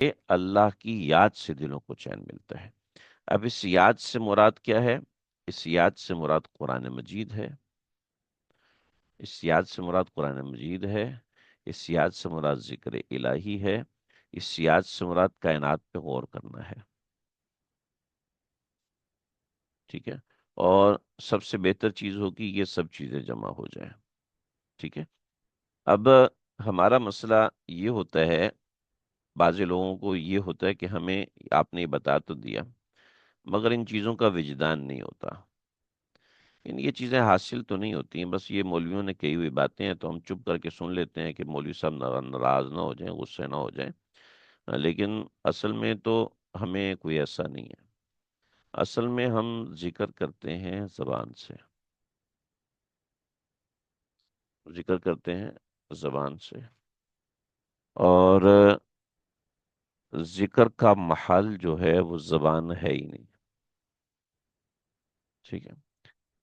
کہ اللہ کی یاد سے دلوں کو چین ملتا ہے۔ اب اس یاد سے مراد کیا ہے؟ اس یاد سے مراد قرآن مجید ہے، اس یاد سے مراد قرآن مجید ہے، اس یاد سے مراد ذکر الہی ہے، اس یاد سے مراد کائنات پہ غور کرنا ہے، ٹھیک ہے؟ اور سب سے بہتر چیز ہوگی یہ سب چیزیں جمع ہو جائیں، ٹھیک ہے؟ اب ہمارا مسئلہ یہ ہوتا ہے، بعض لوگوں کو یہ ہوتا ہے کہ ہمیں آپ نے یہ بتا تو دیا مگر ان چیزوں کا وجدان نہیں ہوتا، یہ چیزیں حاصل تو نہیں ہوتی ہیں، بس یہ مولویوں نے کہی ہوئی باتیں ہیں تو ہم چپ کر کے سن لیتے ہیں کہ مولوی صاحب ناراض نہ ہو جائیں، غصے نہ ہو جائیں، لیکن اصل میں تو ہمیں کوئی ایسا نہیں ہے۔ اصل میں ہم ذکر کرتے ہیں زبان سے، ذکر کرتے ہیں زبان سے، اور ذکر کا محل جو ہے وہ زبان ہے ہی نہیں، ٹھیک ہے؟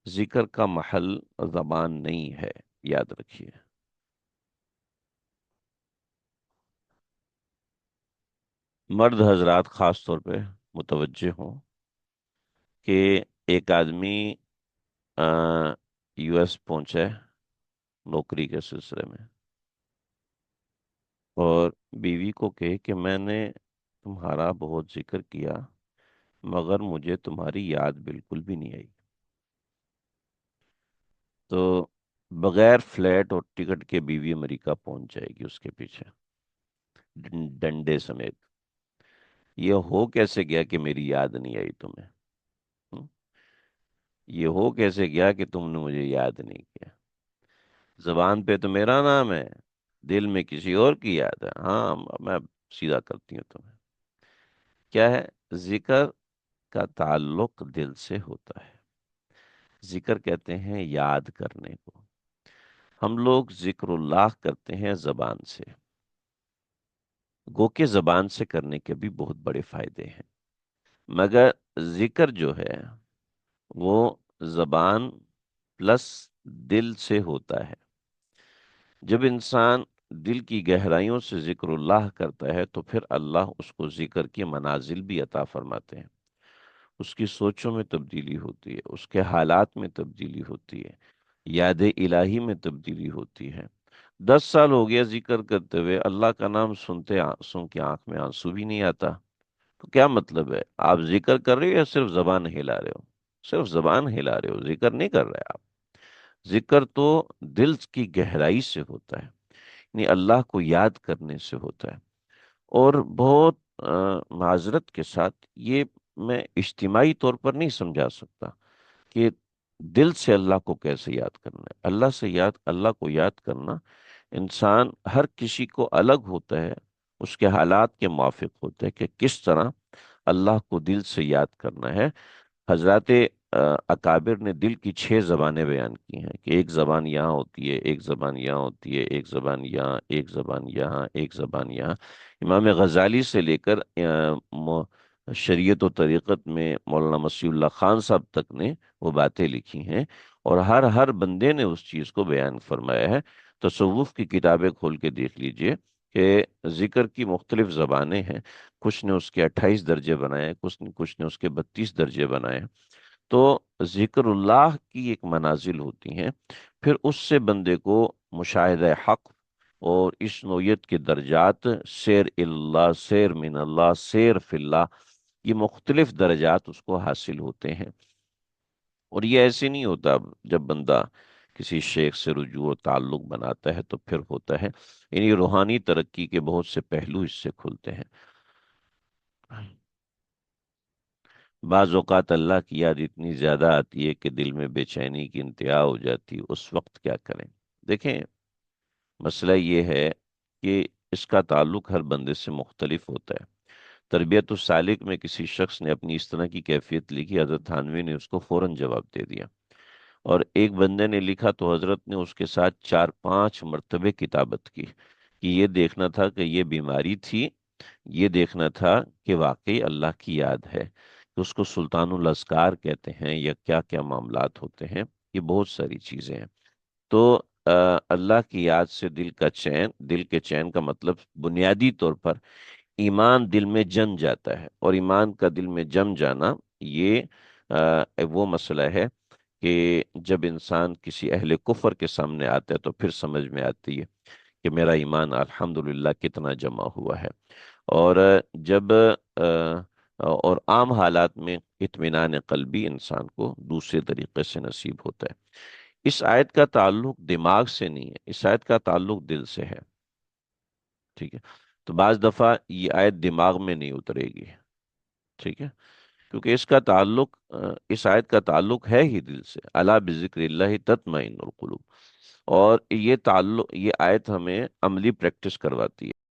ذکر کا محل زبان نہیں ہے، یاد رکھیے۔ مرد حضرات خاص طور پہ متوجہ ہوں کہ ایک آدمی یو ایس پہنچا ہے نوکری کے سلسلے میں، اور بیوی کو کہے کہ میں نے تمہارا بہت ذکر کیا مگر مجھے تمہاری یاد بالکل بھی نہیں آئی، تو بغیر فلیٹ اور ٹکٹ کے بیوی امریکہ پہنچ جائے گی اس کے پیچھے ڈنڈے سمیت۔ یہ ہو کیسے گیا کہ میری یاد نہیں آئی تمہیں؟ ہم؟ یہ ہو کیسے گیا کہ تم نے مجھے یاد نہیں کیا؟ زبان پہ تو میرا نام ہے، دل میں کسی اور کی یاد ہے۔ ہاں میں سیدھا کرتی ہوں تمہیں، کیا ہے؟ ذکر کا تعلق دل سے ہوتا ہے، ذکر کہتے ہیں یاد کرنے کو۔ ہم لوگ ذکر اللہ کرتے ہیں زبان سے، گو کہ زبان سے کرنے کے بھی بہت بڑے فائدے ہیں، مگر ذکر جو ہے وہ زبان پلس دل سے ہوتا ہے۔ جب انسان دل کی گہرائیوں سے ذکر اللہ کرتا ہے تو پھر اللہ اس کو ذکر کی منازل بھی عطا فرماتے ہیں، اس کی سوچوں میں تبدیلی ہوتی ہے، اس کے حالات میں تبدیلی ہوتی ہے، یاد الہی میں تبدیلی ہوتی ہے۔ 10 سال ہو گیا ذکر کرتے ہوئے، اللہ کا نام سنتے آنسوں کی آنکھ میں آنسو بھی نہیں آتا، تو کیا مطلب ہے؟ آپ ذکر کر رہے ہو یا صرف زبان ہلا رہے ہو؟ صرف زبان ہلا رہے ہو، ذکر نہیں کر رہے آپ۔ ذکر تو دل کی گہرائی سے ہوتا ہے، یعنی اللہ کو یاد کرنے سے ہوتا ہے۔ اور بہت معذرت کے ساتھ یہ میں اجتماعی طور پر نہیں سمجھا سکتا کہ دل سے اللہ کو کیسے یاد کرنا ہے۔ اللہ کو یاد کرنا انسان ہر کسی کو الگ ہوتا ہے، اس کے حالات کے موافق ہوتا ہے کہ کس طرح اللہ کو دل سے یاد کرنا ہے۔ حضرات اکابر نے دل کی 6 زبانیں بیان کی ہیں کہ ایک زبان یہاں ہوتی ہے، ایک زبان یہاں ہوتی ہے، ایک زبان یہاں، ایک زبان یہاں، ایک زبان یہاں۔ امام غزالی سے لے کر شریعت و طریقت میں مولانا مسیح اللہ خان صاحب تک نے وہ باتیں لکھی ہیں، اور ہر بندے نے اس چیز کو بیان فرمایا ہے۔ تصوف کی کتابیں کھول کے دیکھ لیجئے کہ ذکر کی مختلف زبانیں ہیں، کچھ نے اس کے 28 درجے بنائے، کچھ نے اس کے 32 درجے بنائے۔ تو ذکر اللہ کی ایک منازل ہوتی ہیں، پھر اس سے بندے کو مشاہدہ حق اور اس نوعیت کے درجات، سیر اللہ، سیر من اللہ، سیر فی اللہ، یہ مختلف درجات اس کو حاصل ہوتے ہیں۔ اور یہ ایسے نہیں ہوتا جب بندہ کسی شیخ سے رجوع و تعلق بناتا ہے تو پھر ہوتا ہے، یعنی روحانی ترقی کے بہت سے پہلو اس سے کھلتے ہیں۔ بعض اوقات اللہ کی یاد اتنی زیادہ آتی ہے کہ دل میں بے چینی کی انتہا ہو جاتی، اس وقت کیا کریں؟ دیکھیں، مسئلہ یہ ہے کہ اس کا تعلق ہر بندے سے مختلف ہوتا ہے۔ تربیت السالک میں کسی شخص نے اپنی اس طرح کی کیفیت لکھی، حضرت تھانوی نے اس کو فوراً جواب دے دیا، اور ایک بندے نے لکھا تو حضرت نے اس کے ساتھ 4 5 مرتبہ کتابت کی کہ یہ دیکھنا تھا کہ یہ بیماری تھی، یہ دیکھنا تھا کہ واقعی اللہ کی یاد ہے، کہ اس کو سلطان الاذکار کہتے ہیں یا کیا کیا معاملات ہوتے ہیں، یہ بہت ساری چیزیں ہیں۔ تو اللہ کی یاد سے دل کا چین، دل کے چین کا مطلب بنیادی طور پر ایمان دل میں جم جاتا ہے، اور ایمان کا دل میں جم جانا یہ وہ مسئلہ ہے کہ جب انسان کسی اہل کفر کے سامنے آتا ہے تو پھر سمجھ میں آتی ہے کہ میرا ایمان الحمدللہ کتنا جمع ہوا ہے۔ اور جب اور عام حالات میں اطمینان قلبی انسان کو دوسرے طریقے سے نصیب ہوتا ہے۔ اس آیت کا تعلق دماغ سے نہیں ہے، اس آیت کا تعلق دل سے ہے، ٹھیک ہے؟ تو بعض دفعہ یہ آیت دماغ میں نہیں اترے گی، ٹھیک ہے؟ کیونکہ اس کا تعلق اس آیت کا تعلق ہے ہی دل سے، الا بذکر اللہ تطمئن القلوب، اور یہ تعلق، یہ آیت ہمیں عملی پریکٹس کرواتی ہے۔